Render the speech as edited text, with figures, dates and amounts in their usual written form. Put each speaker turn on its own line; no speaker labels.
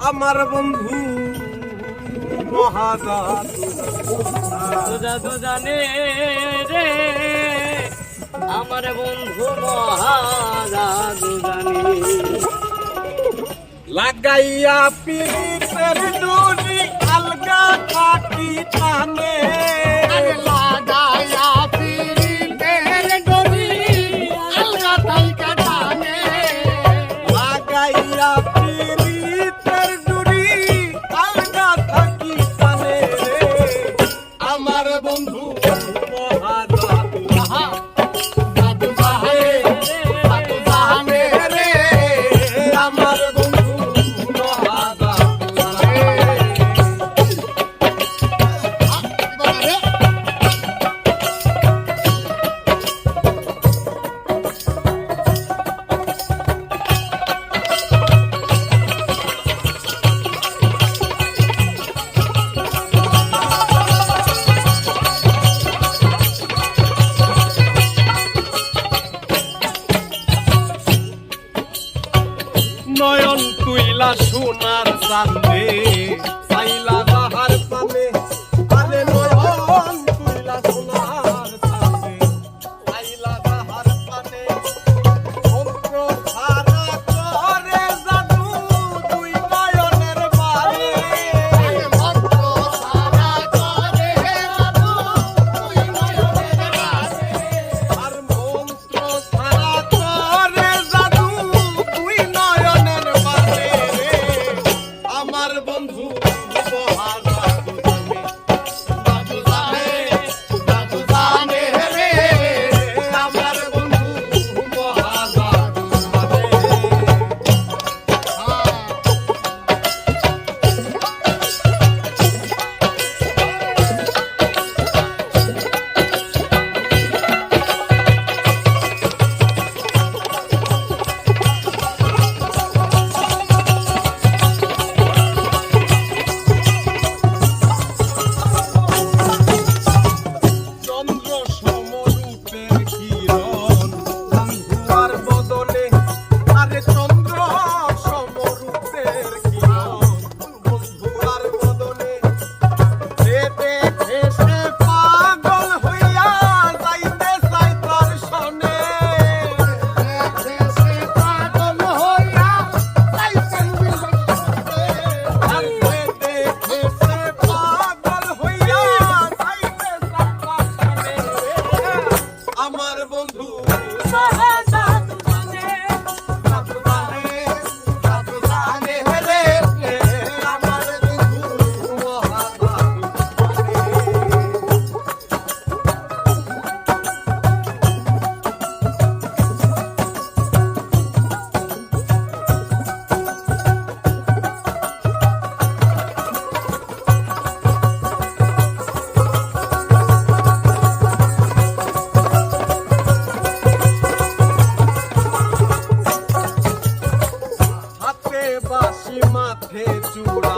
আমার বন্ধু মহাজাদু
জাদু জানে রে আমার বন্ধু মহাজাদু জানে
লাগাইয়া পীরের ডুরি আলগা থাকি টানে
লাগাইয়া পীরের ডুরি আলগা থাকি টানে
লাগাইয়া পীরের ডুরি আলগা থাকি টানে রে আমার বন্ধু মহাজাদু
জাদু জানে রে
আমার বন্ধু মহাজাদু নয়ন তুইলা সোনার চাঁদে চাইলা যাহার পানে আরে নয়ন তুইলা সোনার চাঁদে চাইলা যাহার পানে মন্ত্র ছাড়া করে জাদু দুই নয়নের বারে
মন্ত্র সারা করে জাদু তুই নয়নের বারে
আর মন্ত্র ছাড়া করে জাদু দুই নয়নের বারে আমার বন্ধু মহাজাদু
জাদু জানে রে
আমার বন্ধু মহাজাদু চন্দ্র সমরূপের কিরণ বন্ধুয়ার বদলে আরে চন্দ্র সমরূপের কিরণ বন্ধুয়ার বদলে দেখে সে পাগল হইয়া যাইতে চাই তার সনে
সে পাগল হইয়া যাইতেন
আর দেখে সে পাগল হইয়া যাইতে চাই তার সনে আমার বন্ধু মহাজাদু জানে জাদু জানে রে আমার বন্ধু মহাজাদু জানে হাতে বাঁশি মাথে চূড়া